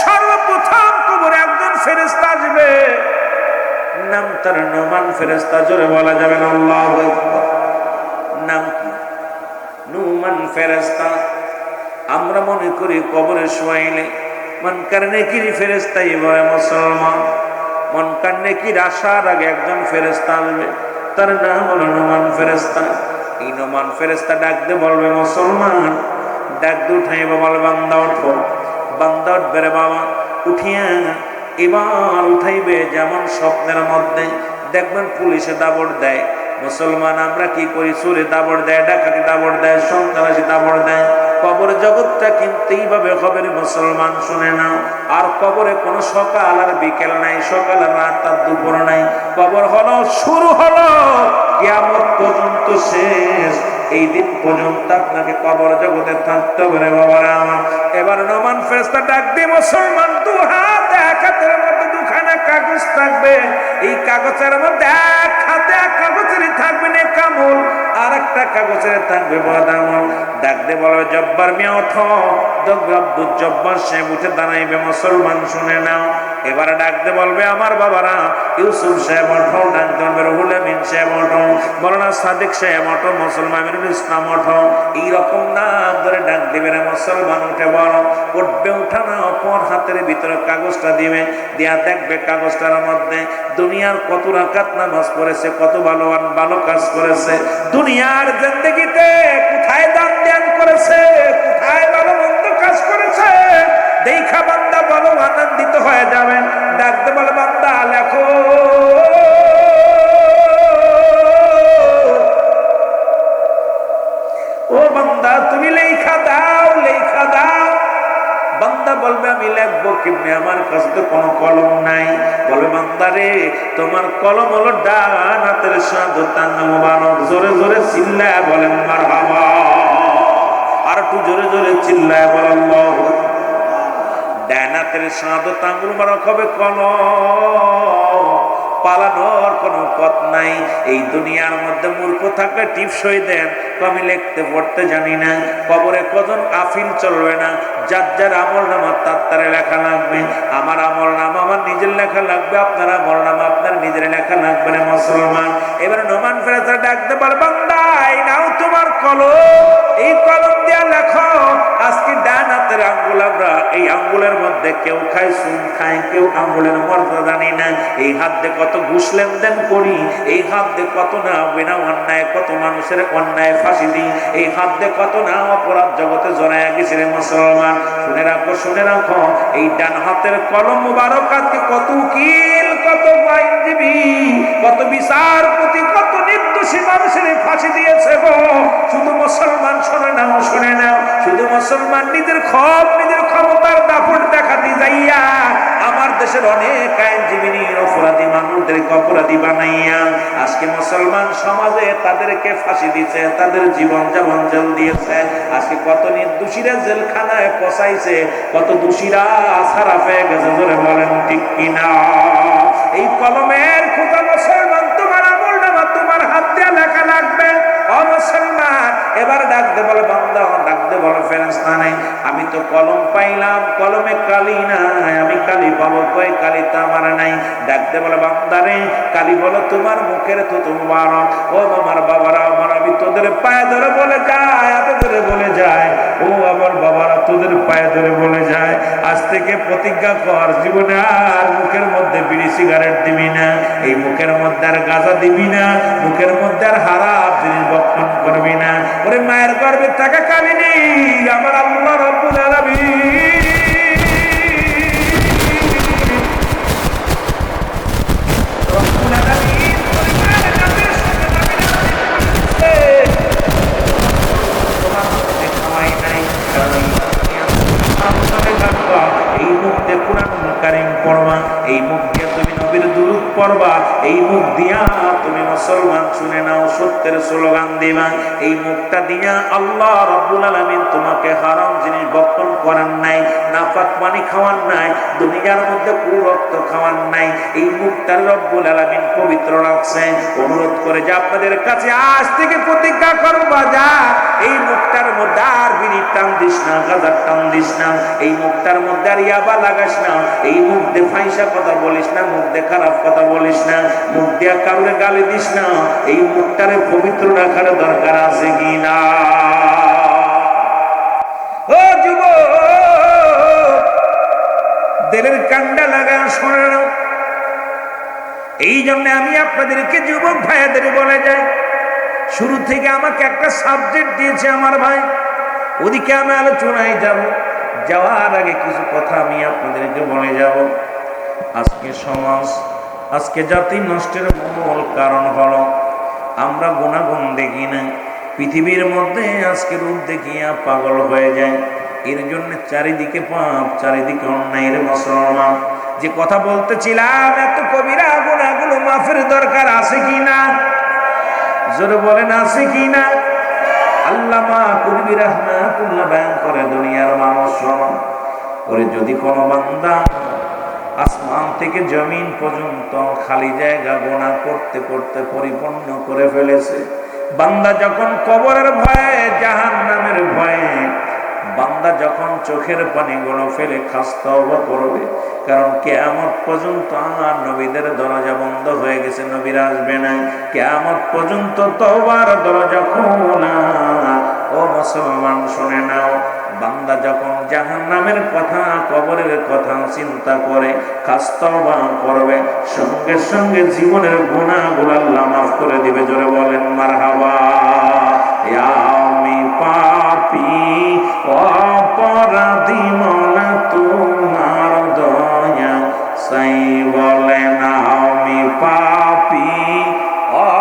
সর্বপ্রথম কবরে একজন ফেরেশতা আসবে, নাম তার নোমান ফেরেশতা। জোরে বলা যাবে না আল্লাহু আকবার। নাম কি? নোমান ফেরেশতা। আমরা মনে করি কবরে শোয়াইলে মনকার নেকির ফেরেশতাই বলে মুসলমান, মনকার নেকির আসার আগে একজন ফেরেশতা আসবে, তার নাম হলো নোমান ফেরেশতা। এই নোমান ফেরেশতা ডাক দিয়ে বলবে মুসলমান, ডাক দিয়ে উঠাইব, বল বান্দা ওঠো। বান্দা উঠবে রে বাবা, উঠিয়া এবার উঠাইবে যেমন স্বপ্নের মধ্যে দেখবেন পুলিশে দাবড় দেয়। মুসলমান আমরা কি করি? চোরে দাবড় দেয়, ডাকাতি দাবড় দেয়, সন্ত্রাসী দাবড় দেয়। কবর জগৎটা কিন্তু এইভাবে হবে রে মুসলমান, শুনে নাও। আর কবরে কোনো সকাল আর বিকেল নাই, সকাল আর রাত আর দুপুর নাই। কবর হলো শুরু, হলো কিয়ামত পর্যন্ত শেষ। এই দিন পর্যন্ত আপনাকে কবর জগতে থাকতে হবে রে বাবারা আমার। এবার নোমান ফেরেশতা ডাক দিয়ে মুসলমান, দু হাত, এক হাতের মধ্যে দুখানা কাগজ থাকবে। এই কাগজের মধ্যে এক হাতে এক কাগজেরই থাকবে নেকামল, আর একটা কাগজের থাকবে বদামল। ডাক দিয়ে বলবে জব্বার মিয়া ওঠো। আব্দুল জব্বার সাহেব উঠে দাঁড়াইবে। মুসলমান শুনে নাও। এবারে ডাক দিয়ে বলবে আমার বাবারা, ইউসুফ সাহেব ওঠো। ডাক দিয়ে বলবে রুহুল আমিন সাহেব ওঠো, মৌলানা সাদিক সাহেব ওঠো, মুসলমান আমিরুল ইসলাম ওঠো। এইরকম নাম ধরে ডাক দিবে না মুসলমান, উঠে বলো। উঠবে, উঠানো অপর হাতের ভিতরে কাগজটা দিবে, দিয়া দেখবে কাগজটার মধ্যে দুনিয়ার কত রাকাত নামাজ পড়েছে, কত ভালো কাজ করেছে, দুনিয়ার জিন্দেগিতে কোথায় দান ধ্যান করেছে, কোথায় ভালো মন্দ কাজ করেছে। দেখা বান্দা বলো আনন্দিত হয়ে যাবে। ডাকতে বলে বান্দা লেখো। ও বান্দা তুমি লেখা দাও, লেখা দাও। বান্দা বলবে আমি লিখবো কেমনে, আমার কাছে তো কোনো কলম নাই। বলবে বান্দা রে, তোমার কলম হলো ডান হাতের শাহাদাত আঙ্গুল মুবারক। জোরে জোরে চিল্লায় বলেন মারহাবা। আর একটু জোরে জোরে চিল্লায় বলেন আল্লাহু আকবার। ডান হাতের শাহাদাত আঙ্গুল মুবারক হবে কলম, পালানোর কোনো পথ নাই। এই দুনিয়ার মধ্যে মূর্খ থাকলে টিপসই দেন, আমি লিখতে পড়তে জানি না। কবরে কজন আফিল চলবে না, যার যার আমল নামা তার তারে লেখা লাগবে। আমার আমল নামা আমার নিজের লেখা লাগবে, আপনার আমল নামা আপনার নিজের লেখা লাগবে না মুসলমান। এবারে নোমান ফেরেশতা ডাকতে পারে বান্দা, এই নাও তোমার কলম, এই কলম দিয়া লেখো। আজকে ডান হাতের আঙ্গুল, আমরা এই আঙ্গুলের মধ্যে কেউ খায় সুন খায়, কেউ আঙ্গুলের মর্যাদা জানি না। এই হাত দিয়ে কত ঘুষ লেনদেন করি, এই হাত দিয়ে কত না বিনা অন্যায়, কত মানুষের অন্যায় ফাঁসি দিই, এই হাত দিয়ে কত না অপরাধ জগতে জড়াইয়া গেছে রে মুসলমান। শুনে রাখো, শুনে রাখো, এই ডান হাতের কলম মুবারক আজকে কত উকিল, কত আইনজীবী, কত বিচারপতি, কত নির্দোষী মানুষের ফাঁসি দিয়েছে গো। শুধু মুসলমান শোনে নাও, শুনে নাও, শুধু মুসলমান নিজের ক্ষমতার দাপট দেখাতে যাইয়া আমার দেশের অনেক আইনজীবী অপরাধী মানুষদেরকে অপরাধী বানাইয়া আজকে মুসলমান সমাজে তাদেরকে ফাঁসি দিচ্ছে, তাদের জীবন যেমন জেল দিয়েছে। আজকে কত নির্দোষীরা জেলখানায় পচাইছে, কত দোষীরা ছাড়া পেয়ে গেছে। জোরে বলেন ঠিক কিনা? এই কলমের খোদা মুসলমান, তোমার আমল নামা তোমার হাত দিয়ে লেখা লাগবে। ও মুসলমান, এবার ডাকতে বলে বান্দা, ডাকতে বলে ফেরেশতা নাই, আমি তো কলম পাইলাম, কলমে কালি নাই, আমি কালি পাবো কই? কালি তো আমার নাই। ডাকতে বলে বান্দারে, কালি বলো তোমার মুখের তো তোমার। ও আমার বাবারা, আমার আমি তোদের পায়ে ধরে বলে যায়, এত ধরে বলে যায়, ও আমার বাবারা তোদের পায়ে ধরে বলে যায়, আজ থেকে প্রতিজ্ঞা কর জীবনে আর মুখের মধ্যে বিড়ি সিগারেট দিবি না, এই মুখের মধ্যে আর গাঁজা দিবি না, মুখের মধ্যে আর হারাম জিনিস বক্ষণ করবি না। ওরে মায়ের গর্ভে থাকা কালিনী আমার আল্লাহ রাব্বুল আলামিন এই মুখ দিয়ে কুরআন কারীম পড়বা, এই মুখ দিয়ে তুমি নবীর দুরূদ পড়বা, এই মুখ দিয়া তুমি মুসলমান শুনে নাও সত্যের স্লোগান দিবা। এই মুখটা দিয়া আল্লাহ রাব্বুল আলামিন তোমাকে হারাম জিনিস বক্ষণ করেন নাই, না নাপাক পানি খাওয়ার নাই, দুনিয়ার মধ্যে কুরক্ত খাওয়ার নাই। এই মুখটার রব্বুল আলামিন পবিত্র রাখছেন। অনুরোধ করে যে আপনাদের কাছে আজ থেকে প্রতিজ্ঞা করবা, যা এই মুখটার মধ্যে আর বিড়ির টান দিস না, গাঁজার টান দিস না, এই মুখটার মধ্যে আর ইয়াবা লাগাস না, এই মুখ দিয়ে ফাইসা কথা বলিস না, মুখ দিয়ে খারাপ কথা বলিস না, মুখ দিয়ে কারোর গালি দিস না। এই মুখটারে পবিত্র রাখার দরকার আছে কি না? ও যুবক, দিলের কান্ডা লাগা শোনে না। এই জন্য আমি আপনাদেরকে যুবক ভাইয়াদের বলে যাই, শুরু থেকে আমাকে একটা সাবজেক্ট দিয়েছে আমার ভাই, ওদিকে আমি আলোচনায় যাব। যাওয়ার আগে কিছু কথা আমি আপনাদেরকে বলে যাব। আজকে সমাজ, আজকে জাতি নষ্টের মূল কারণ হলো আমরা গুণাগুণ দেখি না। পৃথিবীর মধ্যে আজকে রূপ দেখিয়া পাগল হয়ে যায়। এর জন্য চারিদিকে পাপ, চারিদিকে অন্যায়ের মুসলমান। যে কথা বলতেছিলাম, এত কবিরা গুনাহগুলো মাফের দরকার আছে কি না? জোরে বলেন আছে কি না? আল্লামা কুরবি রাহমাতুল্লাহ বয়ান করে, দুনিয়ার মানুষ শোনো, ওরে যদি কোনো বান্দা আসমান থেকে জমিন পর্যন্ত খালি জায়গা গুনাহ করতে করতে পরিপূর্ণ করে ফেলেছে, বান্দা যখন কবরের ভয়ে, জাহান্নামের ভয়ে, বান্দা যখন চোখের পানিগুলো ফেলে খাস তওবা করবে, কারণ কিয়ামত পর্যন্ত আর নবীদের দরজা বন্ধ হয়ে গেছে, নবীরা আসবে না। কিয়ামত পর্যন্ত তওবার দরজা খোলা। ও মুসলমান শুনে নাও, বান্দা যখন জাহান্নামের কথা, কবরের কথা চিন্তা করে খাস তওবা করবে, সঙ্গে সঙ্গে জীবনের গুনাহগুলো আল্লাহ মাফ করে দিবে। জোরে বলেন মারহাবা। আমি পাপী অপরাধী, মনা তোমার দয়া সাই। বলেন আমি পাপী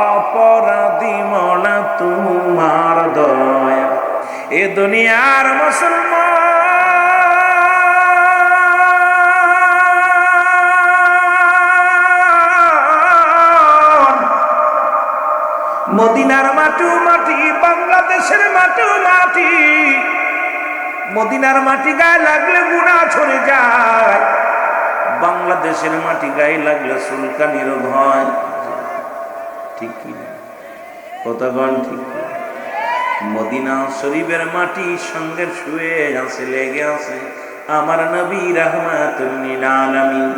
অপরাধী, মনা তোমার দয়া। এ দুনিয়ার মুসলমান, মদিনার মাটি মাটি, বাংলাদেশের মাটি মাটি, মদিনার মাটি গায়ে লাগলে গুনাহ ছড়ে যায়, বাংলাদেশের মাটি গায়ে লাগলে চুলকানির রোগ হয়। ঠিক কি না? কতক্ষণ ঠিক? মদিনা শরীফের মাটি সঙ্গে শুয়ে আছে, লেগে আছে আমার নবী রাহমাতুল লিল আলামিন,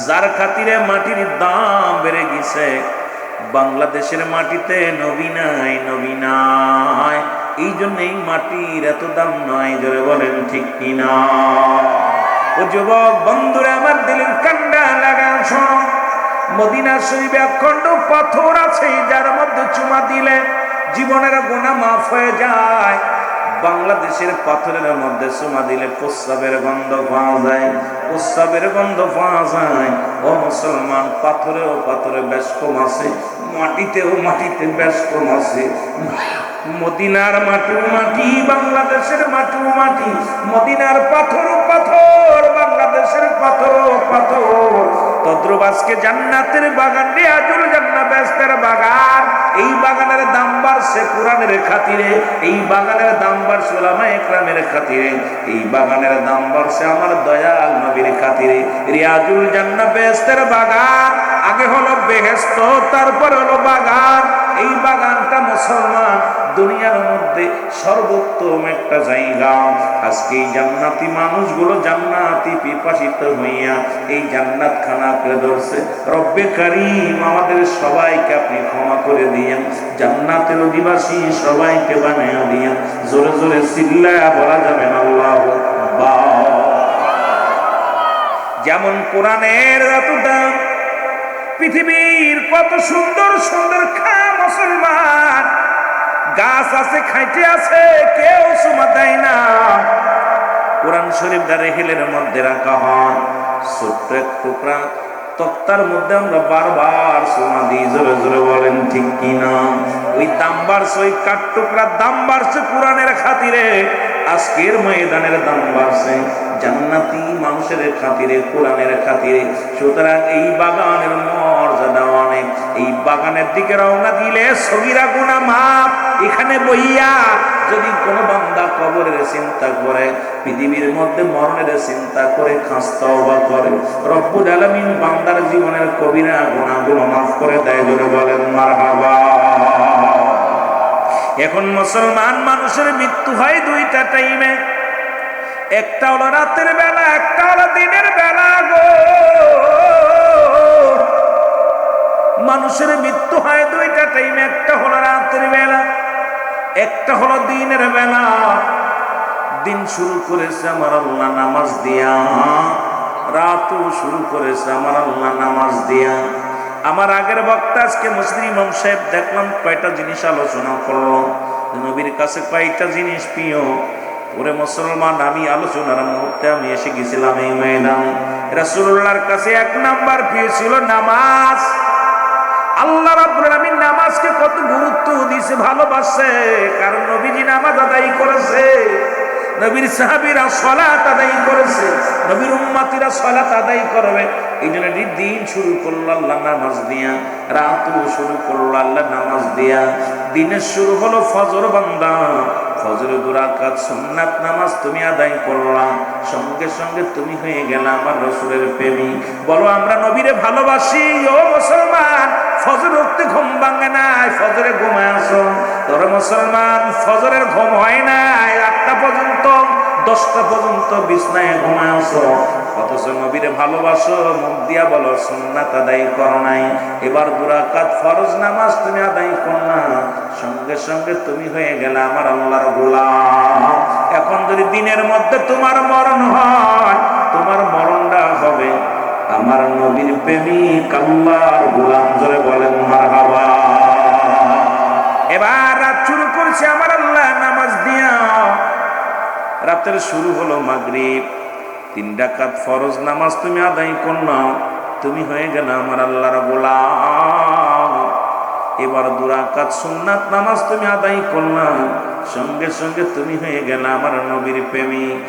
যার খাতিরে মাটির দাম বেড়ে গেছে। বাংলাদেশের মাটিতে নবী নাই, নবী নাই, এই জন্য এই মাটির এত দাম নয়। জোরে বলেন ঠিক কিনা? ও যুবক বন্ধুরা, আমার দিলের কান্ডা লাগান শোনো, মদিনা শরীফে অখণ্ড পাথর আছে, যার মধ্যে চুমা দিলে জীবনের গুনাহ মাফ হয়ে যায়। বাংলাদেশের পাথরের মধ্যে চুমা দিলে প্রস্রাবের গন্ধ পাওয়া যায়, প্রস্রাবের গন্ধ পাওয়া যায়। ও মুসলমান, পাথরেও পাথরে বেশ কম আছে, মাটিতেও মাটিতে বেশ কম আছে। মদিনার মাটি মাটি, বাংলাদেশের মাটি মাটি, মদিনার পাথর পাথর, বাংলাদেশের পাথর পাথর। তদ্রুপ আজকে জান্নাতের বাগান, রিয়াজুল জান্নাহ বেহেশতের বাগান, এই বাগানের দাম বাড়ছে কোরআনের খাতিরে, এই বাগানের দাম বাড়ছে উলামায়ে ইকরামের খাতিরে, এই বাগানের দাম বাড়ছে আমার দয়াল নবীর খাতিরে। রিয়াজুল জান্নাহ বেহেশতের বাগান, আগে হলো বেহেশত, তারপর হলো বাগান। এই বাগানটা মুসলমান দুনিয়ার মধ্যে সর্বোত্তম একটা জায়গা। আজকে এই জান্নাতি মানুষগুলো জান্নাতি পিপাসিত হইয়া এই জান্নাত খানাকে ধরছে। রব্বে কারীম আমাদের সবাইকে আপনি ক্ষমা করে দিয়েন, জান্নাতের অধিবাসী সবাইকে বানিয়ে দিয়েন। জোরে জোরে চিল্লায়া বলা যাবে না আল্লাহু আকবার। যেমন কোরআনের এত দাম, পৃথিবীর কত সুন্দর সুন্দর মুসলমান গাছ আছে, খাইতে আছে, কেউ চুমা দেয় না। কোরআন শরীফ রেহেলের মধ্যে রাখা হয়, ছোট্ট এক টুকরা তক্তার মধ্যে আমরা বারবার চুমা দিই। জোরে জোরে বলেন ঠিক কিনা? ওই দাম বাড়ছে, ওই কাঠ টুকরার দাম বাড়ছে কোরআনের খাতিরে, আজকের ময়দানের দাম বাড়ছে জান্নাতি মানুষের খাতিরে, কোরআনের খাতিরে। সুতরাং এই বাগানের মর্যাদা অনেক। এই বাগানের দিকে রওনা দিলে সগীরা গুনাহ মাফ। এখানে বইয়া যদি কোনো বান্দা কবরের চিন্তা করে, পৃথিবীর মধ্যে মরণের চিন্তা করে খাস তওবা করে, রব্বুল আলামিন বান্দার জীবনের কবিরা গুনাহগুলো মাফ করে দেয়। জোরে বলেন মারহাবা। এখন মুসলমান মানুষের মৃত্যু হয় দুইটা টাইমে, একটা হলো রাতের বেলা, একটা হলো দিনের বেলা গো। মানুষের মৃত্যু হয় দুইটা টাইমে, একটা হলো রাতের বেলা, একটা হলো দিনের বেলা। দিন শুরু করেছে আমার আল্লাহ নামাজ দিয়া, রাতও শুরু করেছে আমার আল্লাহ নামাজ দিয়া। আমার আগের বক্তা আজকে মুসলিম ইমাম সাহেব দেখলাম কয়টা জিনিস আলোচনা করলো, নবীর কাছে কয়টা জিনিস প্রিয়। ওরে মুসলমান, আমি আলোচনার মুহূর্তে আমি এসে গেছিলাম এই ময়দানে। রাসূলুল্লাহর কাছে এক নাম্বার প্রিয় ছিল নামাজ। আল্লাহ রাব্বুল আলামিন নামাজকে কত গুরুত্ব দিয়েছে, ভালোবাসে, কারণ নবীজি নামাজ আদায় করেছে, নবীর সাহাবীরা সালাত আদায় করেছে, নবীর উম্মতিরা সালাত আদায় করবে। এই জন্য দিন শুরু করলো আল্লাহ নামাজ দিয়া, রাতও শুরু করলো আল্লাহ নামাজ দিয়া। দিনের শুরু হলো ফজর বান্দা, ফজরের 2 রাকাত সুন্নাত নামাজ তুমি আদায় করলা, সঙ্গে সঙ্গে তুমি হয়ে গেলা আমার রাসূলের প্রেমিক। বলো আমরা নবীরে ভালোবাসি ও মুসলমান। ফজর উঠতে ঘুম ভাঙে নাই, ফজরে ঘুমায় আসো। তোর মুসলমান ফজরের ঘুম হয় নাই, 8টা পর্যন্ত 10টা পর্যন্ত বিছনায় ঘুমায় আসো, অথচ নবীরে ভালোবাসো, মুখ দিয়া বলো সুন্নাত আদায় করো নাই। এবার 2 রাকাত ফরজ নামাজ তুমি আদায় করো না, সঙ্গে সঙ্গে তুমি হয়ে গেলে আমার আল্লাহর গোলাম। এখন যদি দিনের মধ্যে তোমার মরণ হয়, তোমার মরণটা হবে আমার নবীর প্রেমিক আল্লাহর গোলাম। জোরে বলেন মারহাবা। এবার রাত শুরু করছে আমার আল্লাহ নামাজ দিয়া। রাতের শুরু হলো মাগরিব, 3 রাকাত ফরজ নামাজ তুমি আদায় করো, তুমি হয়ে গেলে আমার আল্লাহর গোলাম। এবার 2 রাকাত সুন্নাত নামাজ তুমি আদায় করো, সঙ্গে সঙ্গে তুমি হয়ে গেলে আমার নবীর প্রেমিক।